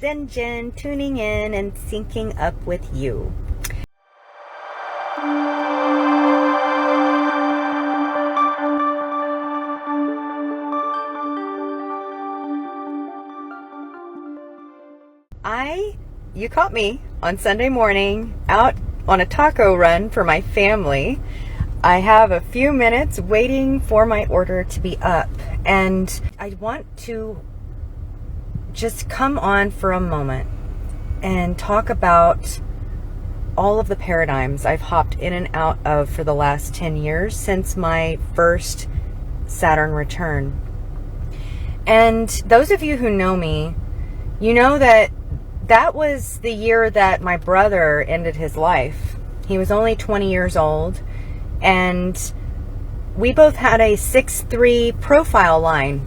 ZenJen, tuning in and syncing up with you. You caught me on Sunday morning out on a taco run for my family. I have a few minutes waiting for my order to be up, and I want to just come on for a moment and talk about all of the paradigms I've hopped in and out of for the last 10 years since my first Saturn return. And those of you who know me, you know that was the year that my brother ended his life. He was only 20 years old, and we both had a 6'3" profile line.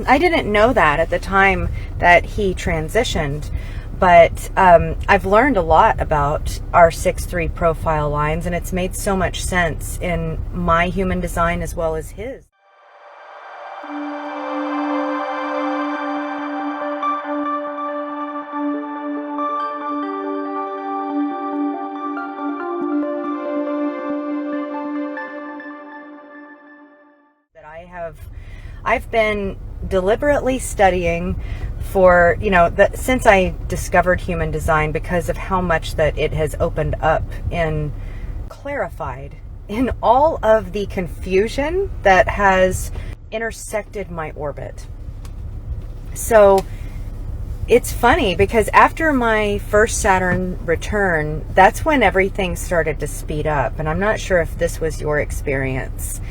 I didn't know that at the time that he transitioned, but I've learned a lot about our 6'3" profile lines, and it's made so much sense in my human design as well as his. I've been deliberately studying for, since I discovered human design, because of how much that it has opened up and clarified in all of the confusion that has intersected my orbit. So it's funny because after my first Saturn return, that's when everything started to speed up. And I'm not sure if this was your experience.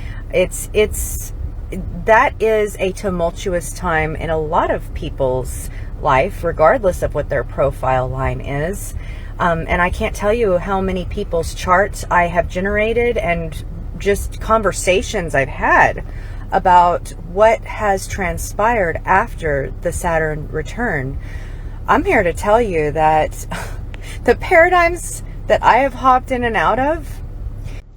That is a tumultuous time in a lot of people's life, regardless of what their profile line is. And I can't tell you how many people's charts I have generated and just conversations I've had about what has transpired after the Saturn return. I'm here to tell you that the paradigms that I have hopped in and out of,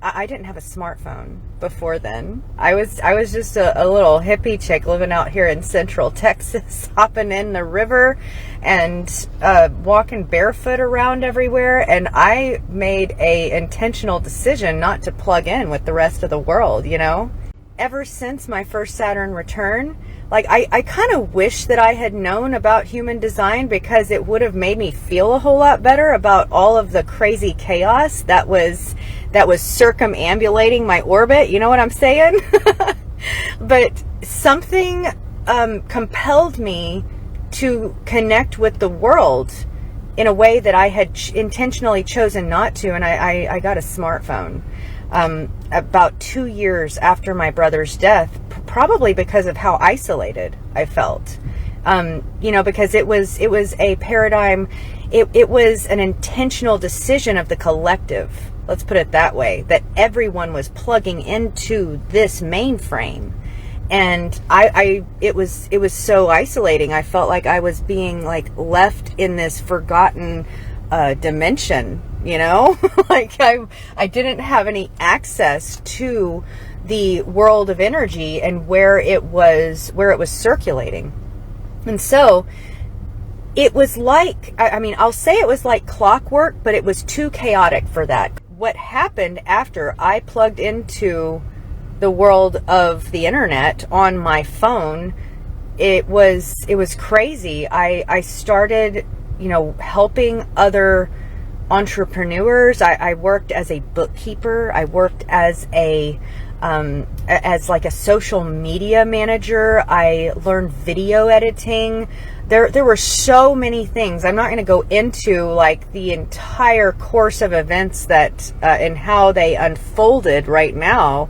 I didn't have a smartphone before then. I was just a little hippie chick living out here in Central Texas, hopping in the river and walking barefoot around everywhere. And I made a intentional decision not to plug in with the rest of the world, Ever since my first Saturn return, I kind of wish that I had known about human design, because it would have made me feel a whole lot better about all of the crazy chaos that was circumambulating my orbit. You know what I'm saying? But something compelled me to connect with the world in a way that I had intentionally chosen not to, and I got a smartphone about 2 years after my brother's death, probably because of how isolated I felt. Because it was a paradigm, it was an intentional decision of the collective, let's put it that way, that everyone was plugging into this mainframe. And it was so isolating. I felt like I was being left in this forgotten dimension, I didn't have any access to the world of energy and where it was circulating. And so it was I'll say it was like clockwork, but it was too chaotic for that. What happened after I plugged into the world of the internet on my phone, it was crazy. I started, helping other entrepreneurs. I worked as a bookkeeper. I worked as a social media manager. I learned video editing. There were so many things. I'm not going to go into the entire course of events that and how they unfolded right now,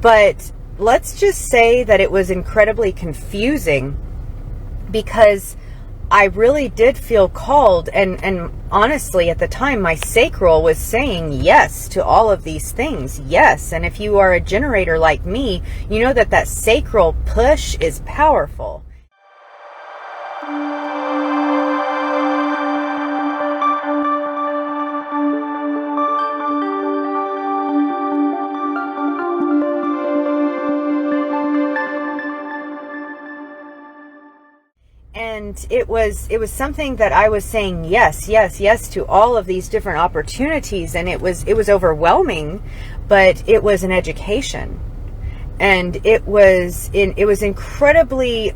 but let's just say that it was incredibly confusing, because I really did feel called, and honestly, at the time, my sacral was saying yes to all of these things. Yes. And if you are a generator like me, you know that sacral push is powerful. And And it was something that I was saying yes, yes, yes to all of these different opportunities, and it was overwhelming, but it was an education, and it was incredibly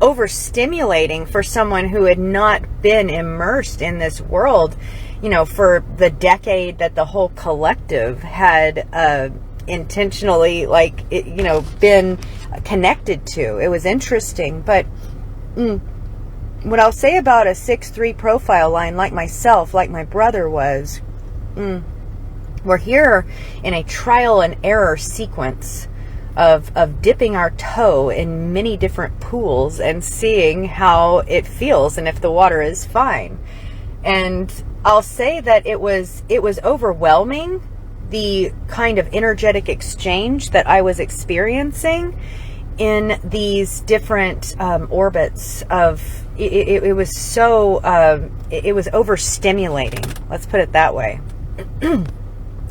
overstimulating for someone who had not been immersed in this world, for the decade that the whole collective had intentionally been connected to. It was interesting. But what I'll say about a 6'3" profile line like myself, like my brother was, we're here in a trial and error sequence of dipping our toe in many different pools and seeing how it feels and if the water is fine. And I'll say that it was overwhelming, the kind of energetic exchange that I was experiencing in these different orbits of it was so it was overstimulating, let's put it that way.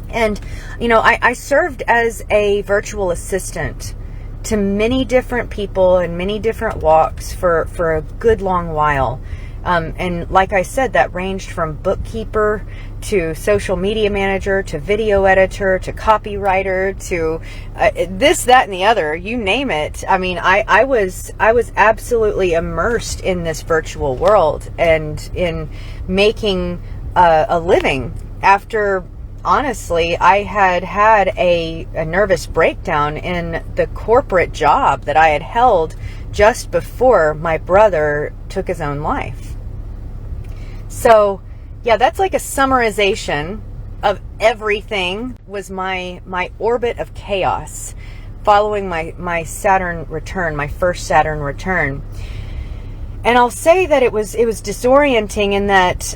And I served as a virtual assistant to many different people in many different walks for a good long while. And like I said, that ranged from bookkeeper to social media manager to video editor to copywriter to this, that, and the other, you name it. I mean, I was absolutely immersed in this virtual world and in making a living after, honestly, I had a nervous breakdown in the corporate job that I had held just before my brother took his own life. So, yeah, that's like a summarization of everything. Was my orbit of chaos following my Saturn return, my first Saturn return. And I'll say that it was disorienting in that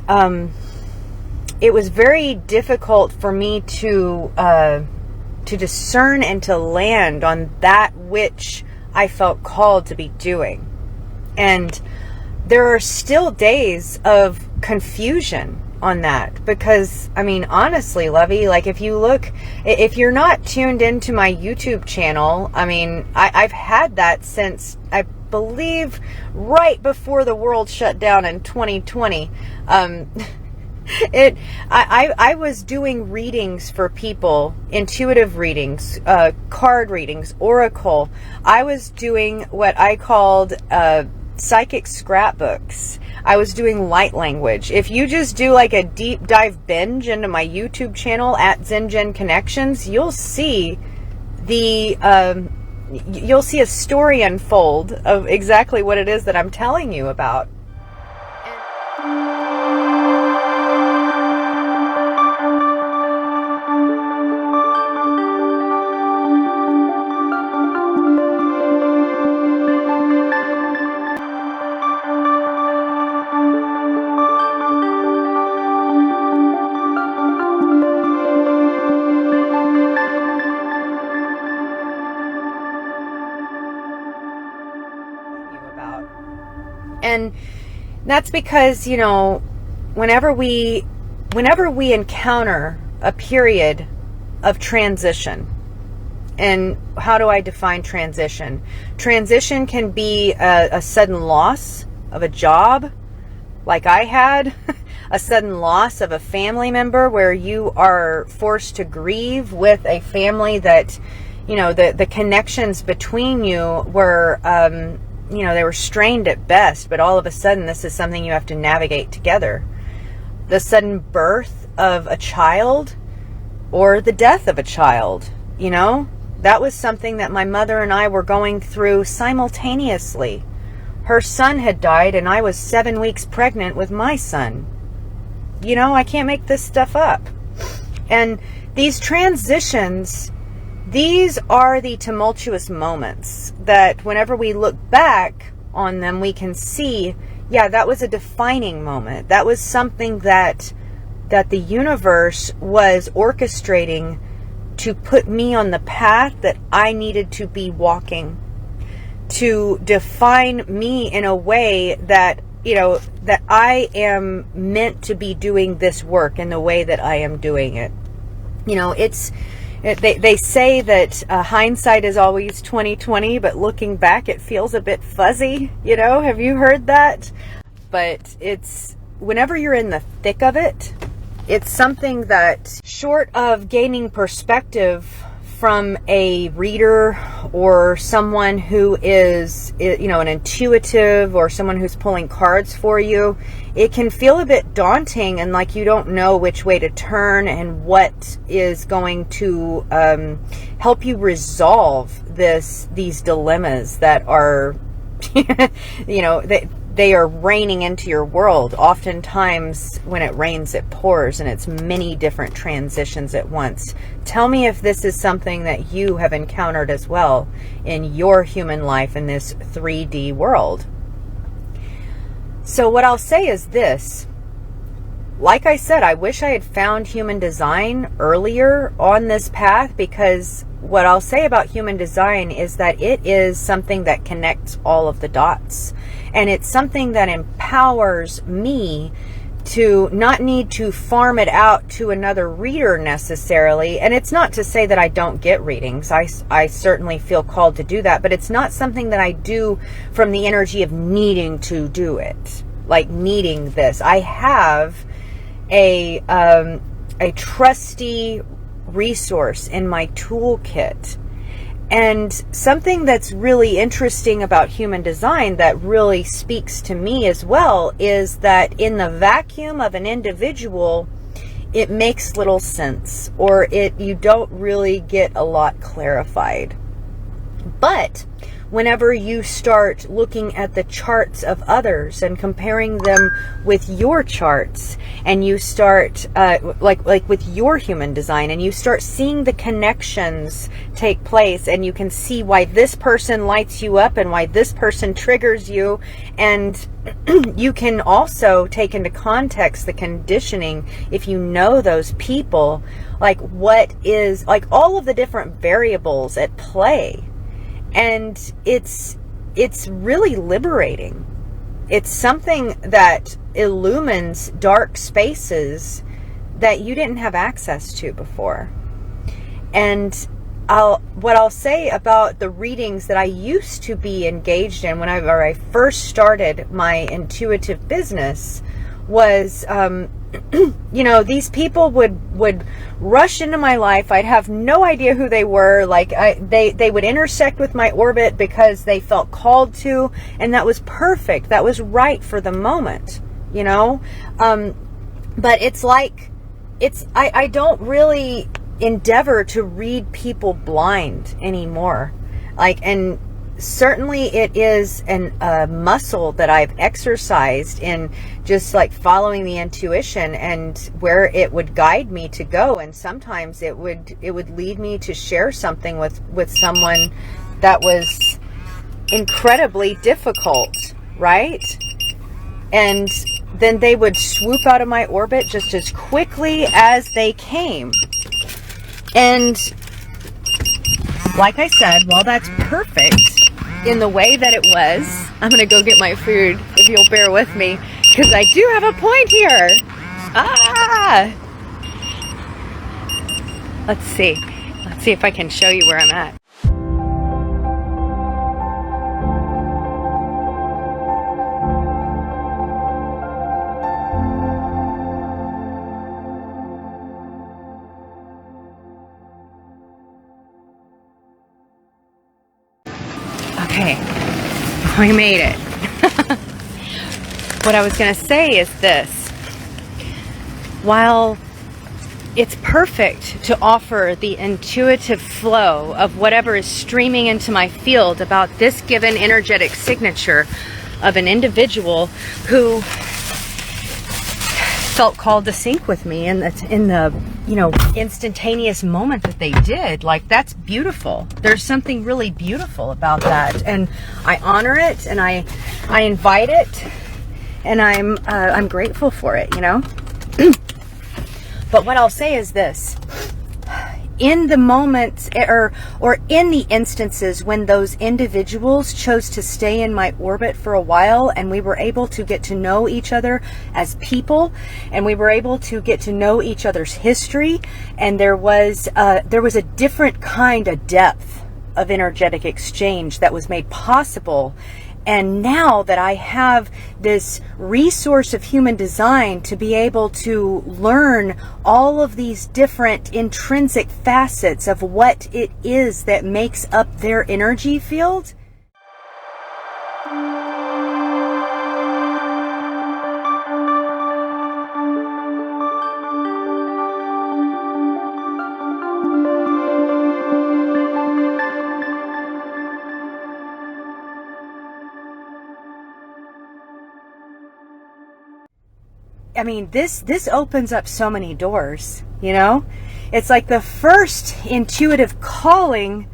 it was very difficult for me to discern and to land on that which I felt called to be doing. And there are still days of confusion on that, because I mean, honestly, Lovey, like if you're not tuned into my YouTube channel, I mean, I've had that since, I believe, right before the world shut down in 2020. I was doing readings for people, intuitive readings, card readings, oracle. I was doing what I called psychic scrapbooks. I was doing light language. If you just do like a deep dive binge into my YouTube channel at ZenJen Connections, you'll see a story unfold of exactly what it is that I'm telling you about. And that's because, whenever we encounter a period of transition, and how do I define transition? Transition can be a sudden loss of a job, like I had, a sudden loss of a family member where you are forced to grieve with a family that, the connections between you were, they were strained at best, but all of a sudden this is something you have to navigate together. The sudden birth of a child or the death of a child, that was something that my mother and I were going through simultaneously. Her son had died and I was 7 weeks pregnant with my son. I can't make this stuff up. And these transitions, these are the tumultuous moments that whenever we look back on them, we can see, yeah, that was a defining moment. That was something that the universe was orchestrating to put me on the path that I needed to be walking, to define me in a way that, that I am meant to be doing this work in the way that I am doing it. They say that hindsight is always 20/20, but looking back, it feels a bit fuzzy. You know, have you heard that? But it's whenever you're in the thick of it, it's something that, short of gaining perspective from a reader or someone who is, you know, an intuitive or someone who's pulling cards for you, it can feel a bit daunting and like you don't know which way to turn and what is going to help you resolve these dilemmas that are, you know, they are raining into your world. Oftentimes when it rains, it pours, and it's many different transitions at once. Tell me if this is something that you have encountered as well in your human life in this 3D world. So what I'll say is this. Like I said, I wish I had found human design earlier on this path, because what I'll say about human design is that it is something that connects all of the dots. And it's something that empowers me to not need to farm it out to another reader necessarily. And it's not to say that I don't get readings. I certainly feel called to do that, but it's not something that I do from the energy of needing to do it, like needing this. I have a trusty resource in my toolkit. And something that's really interesting about human design that really speaks to me as well is that in the vacuum of an individual, it makes little sense, or you don't really get a lot clarified. But whenever you start looking at the charts of others and comparing them with your charts, and you start like with your human design, and you start seeing the connections take place, and you can see why this person lights you up and why this person triggers you, and you can also take into context the conditioning if you know those people, like what is, like all of the different variables at play. And it's really liberating. It's something that illumines dark spaces that you didn't have access to before. And what I'll say about the readings that I used to be engaged in whenever I first started my intuitive business was, you know, these people would rush into my life. I'd have no idea who they were. Like they would intersect with my orbit because they felt called to, and that was perfect. That was right for the moment, you know. But it's like I don't really endeavor to read people blind anymore. Like, and certainly it is a muscle that I've exercised in just like following the intuition and where it would guide me to go. And sometimes it would lead me to share something with someone that was incredibly difficult, right? And then they would swoop out of my orbit just as quickly as they came. And like I said, while that's perfect in the way that it was, I'm going to go get my food, if you'll bear with me, because I do have a point here. Let's see if I can show you where I'm at. Okay, we made it. What I was going to say is this. While it's perfect to offer the intuitive flow of whatever is streaming into my field about this given energetic signature of an individual who felt called to sync with me in the you know, instantaneous moment that they did, like, that's beautiful. There's something really beautiful about that, and I honor it, and I invite it, and I'm grateful for it, you know. But what I'll say is this: in the moments or in the instances when those individuals chose to stay in my orbit for a while, and we were able to get to know each other as people, and we were able to get to know each other's history, and there was a different kind of depth of energetic exchange that was made possible. And now that I have this resource of human design to be able to learn all of these different intrinsic facets of what it is that makes up their energy field, I mean, this opens up so many doors, you know? It's like the first intuitive calling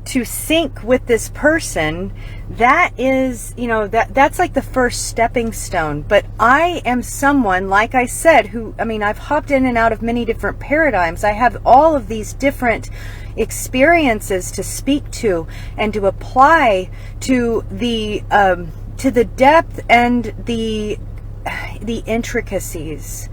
to sync with this person. That is, you know, that's like the first stepping stone. But I am someone, like I said, I've hopped in and out of many different paradigms. I have all of these different experiences to speak to and to apply to the depth and the intricacies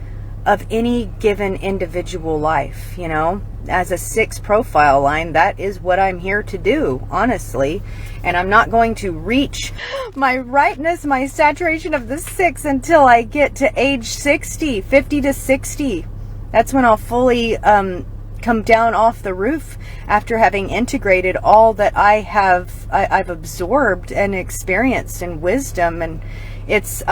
of any given individual life, you know. As a 6 profile line, that is what I'm here to do, honestly. And I'm not going to reach my rightness, my saturation of the 6 until I get to age 60, 50 to 60. That's when I'll fully come down off the roof after having integrated all that I've absorbed and experienced in wisdom. And it's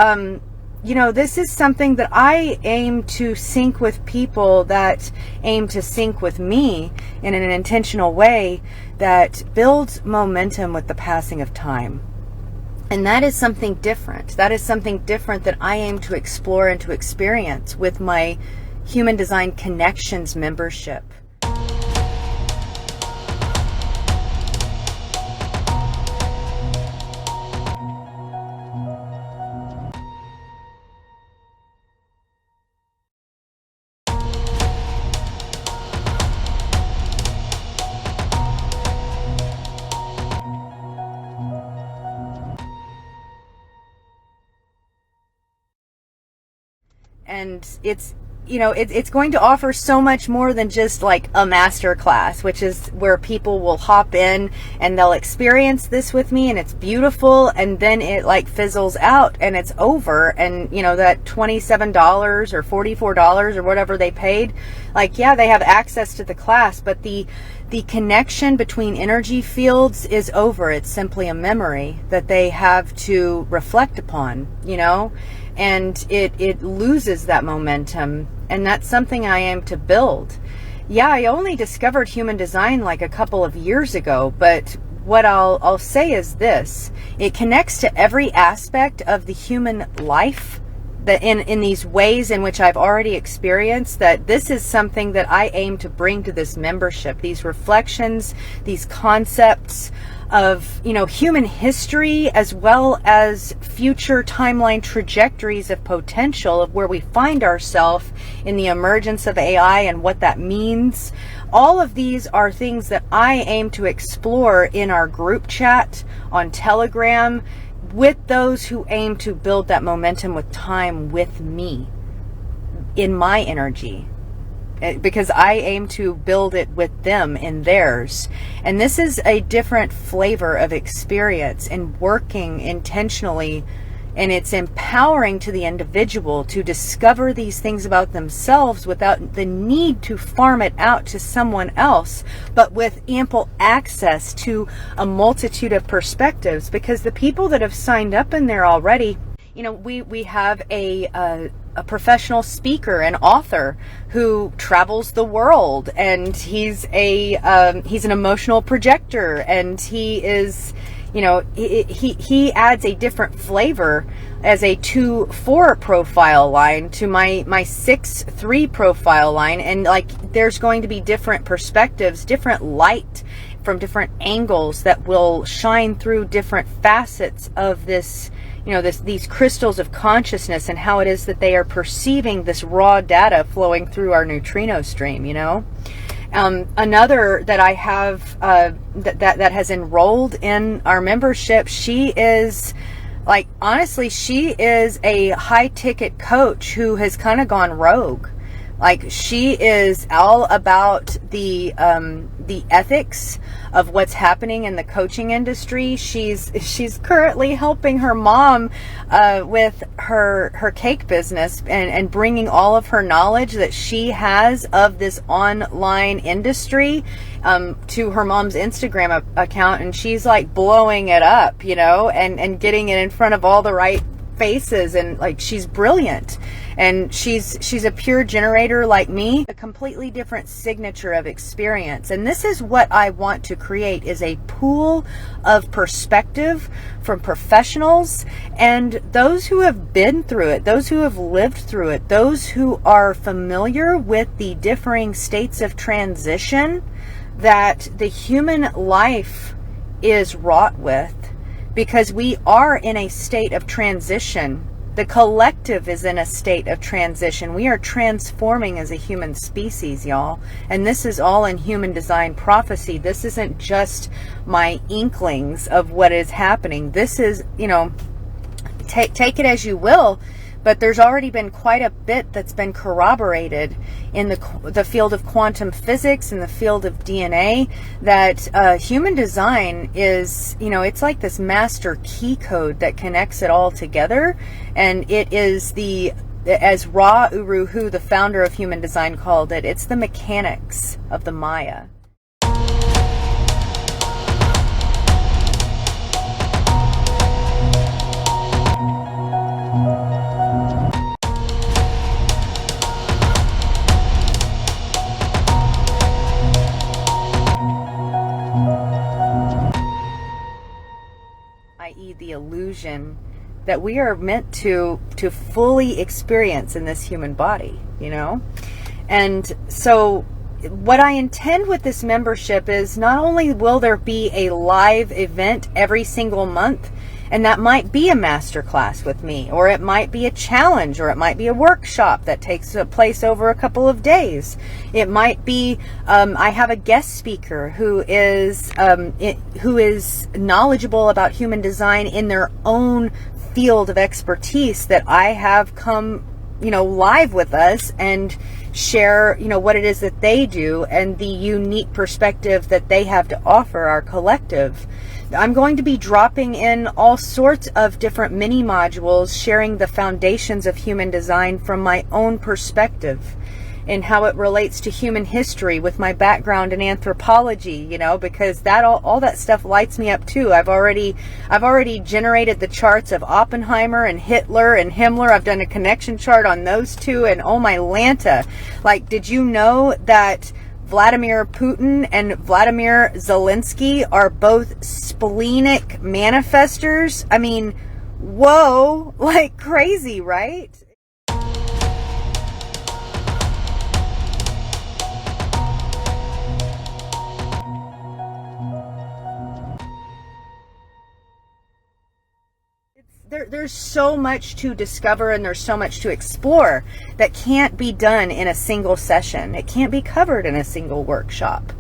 you know, this is something that I aim to sync with people that aim to sync with me in an intentional way that builds momentum with the passing of time. And that is something different. That is something different that I aim to explore and to experience with my Human Design Connections membership. And it's, you know, it's going to offer so much more than just like a master class, which is where people will hop in and they'll experience this with me and it's beautiful, and then it like fizzles out and it's over. And you know, that $27 or $44 or whatever they paid, like, yeah, they have access to the class, but the connection between energy fields is over. It's simply a memory that they have to reflect upon, you know. And it loses that momentum, and that's something I aim to build. Yeah, I only discovered human design like a couple of years ago, but what I'll say is this: it connects to every aspect of the human life, that in these ways in which I've already experienced. That this is something that I aim to bring to this membership, these reflections, these concepts of, you know, human history, as well as future timeline trajectories of potential of where we find ourselves in the emergence of AI and what that means. All of these are things that I aim to explore in our group chat on Telegram with those who aim to build that momentum with time with me in my energy, because I aim to build it with them in theirs. And this is a different flavor of experience in working intentionally, and it's empowering to the individual to discover these things about themselves without the need to farm it out to someone else, but with ample access to a multitude of perspectives. Because the people that have signed up in there already, you know, we have a professional speaker and author who travels the world, and he's an emotional projector, and he is, you know, he adds a different flavor as a 2-4 profile line to my 6-3 profile line. And like, there's going to be different perspectives, different light from different angles that will shine through different facets of this, you know, these crystals of consciousness, and how it is that they are perceiving this raw data flowing through our neutrino stream, you know. Another that I have that has enrolled in our membership, she is like, honestly, she is a high ticket coach who has kind of gone rogue. Like, she is all about the ethics of what's happening in the coaching industry. She's currently helping her mom with her cake business and bringing all of her knowledge that she has of this online industry to her mom's Instagram account, and she's like blowing it up, you know, and getting it in front of all the right faces, and like, she's brilliant, and she's a pure generator like me, a completely different signature of experience. And this is what I want to create, is a pool of perspective from professionals and those who have been through it, those who have lived through it, those who are familiar with the differing states of transition that the human life is wrought with. Because we are in a state of transition. The collective is in a state of transition. We are transforming as a human species, y'all. And this is all in human design prophecy. This isn't just my inklings of what is happening. This is, you know, take it as you will, but there's already been quite a bit that's been corroborated in the field of quantum physics, in the field of DNA, that human design is, you know, it's like this master key code that connects it all together. And it is as Ra Uru Hu, the founder of human design, called it, it's the mechanics of the Maya. I.e. the illusion that we are meant to fully experience in this human body, you know? And so what I intend with this membership is, not only will there be a live event every single month, and that might be a masterclass with me, or it might be a challenge, or it might be a workshop that takes place over a couple of days. It might be, I have a guest speaker who is knowledgeable about human design in their own field of expertise, that I have come, you know, live with us and share, you know, what it is that they do and the unique perspective that they have to offer our collective. I'm going to be dropping in all sorts of different mini modules, sharing the foundations of human design from my own perspective and how it relates to human history with my background in anthropology, you know, because that all that stuff lights me up too. I've already generated the charts of Oppenheimer and Hitler and Himmler. I've done a connection chart on those two, and oh my Lanta, like, did you know that Vladimir Putin and Vladimir Zelensky are both splenic manifestors? I mean, whoa, like crazy, right? There's so much to discover, and there's so much to explore that can't be done in a single session. It can't be covered in a single workshop.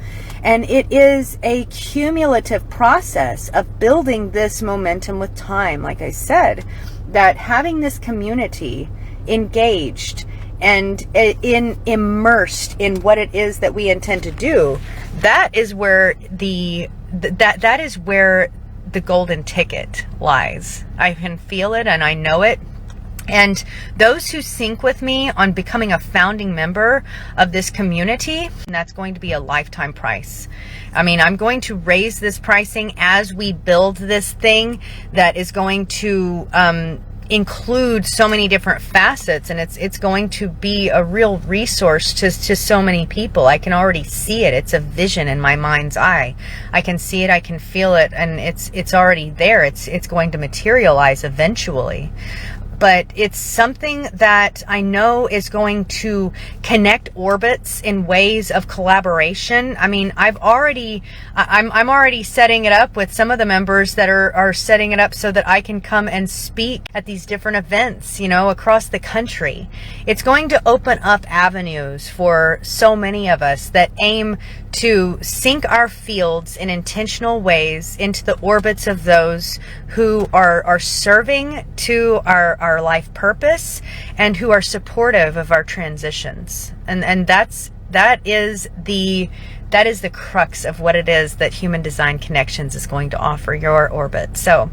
And it is a cumulative process of building this momentum with time. Like I said, that having this community engaged and immersed in what it is that we intend to do, that is where that is where the golden ticket lies. I can feel it and I know it. And those who sync with me on becoming a founding member of this community, that's going to be a lifetime price. I mean, I'm going to raise this pricing as we build this thing that is going to include so many different facets, and it's going to be a real resource to so many people. I can already see it. It's a vision in my mind's eye. I can see it, I can feel it, and it's already there. It's going to materialize eventually. but it's something that I know is going to connect orbits in ways of collaboration. I mean, I'm already setting it up with some of the members that are setting it up so that I can come and speak at these different events, you know, across the country. It's going to open up avenues for so many of us that aim to sync our fields in intentional ways into the orbits of those who are serving to our life purpose and who are supportive of our transitions. And that is the crux of what it is that Human Design Connections is going to offer your orbit. So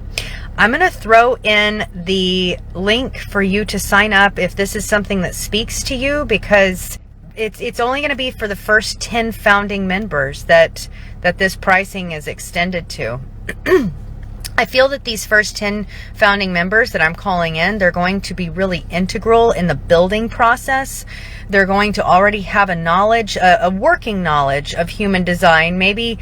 I'm going to throw in the link for you to sign up if this is something that speaks to you, because it's only going to be for the first 10 founding members that this pricing is extended to. I feel that these first 10 founding members that I'm calling in, they're going to be really integral in the building process. They're going to already have a knowledge, a working knowledge of human design, maybe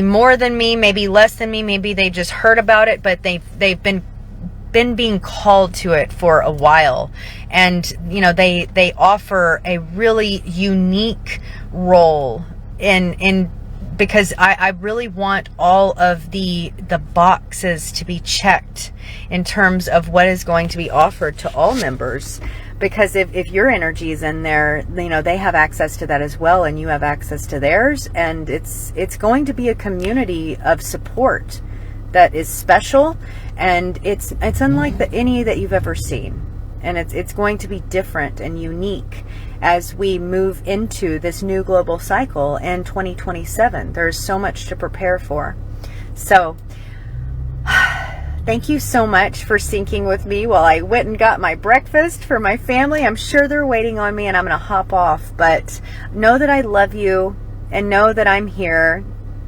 more than me, maybe less than me, maybe they just heard about it, but they've been being called to it for a while. And, you know, they offer a really unique role in because I really want all of the boxes to be checked in terms of what is going to be offered to all members. Because if your energy is in there, you know, they have access to that as well, and you have access to theirs, and it's going to be a community of support that is special, and it's unlike any that you've ever seen. And it's going to be different and unique as we move into this new global cycle in 2027. There's so much to prepare for. So thank you so much for syncing with me while I went and got my breakfast for my family. I'm sure they're waiting on me, and I'm going to hop off. But know that I love you, and know that I'm here,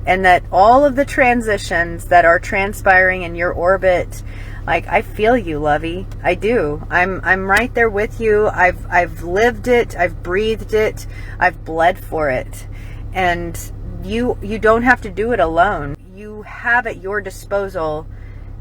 and that all of the transitions that are transpiring in your orbit, like, I feel you, lovey. I do. I'm right there with you. I've lived it. I've breathed it. I've bled for it. And you don't have to do it alone. You have at your disposal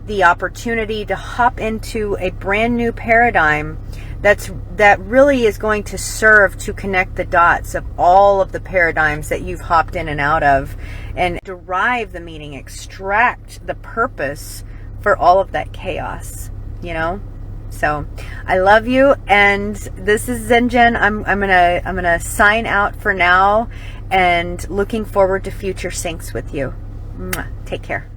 the opportunity to hop into a brand new paradigm that really is going to serve to connect the dots of all of the paradigms that you've hopped in and out of, and derive the meaning, extract the purpose for all of that chaos, you know? So I love you, and this is ZenJen. I'm gonna sign out for now, and looking forward to future syncs with you. Mwah. Take care.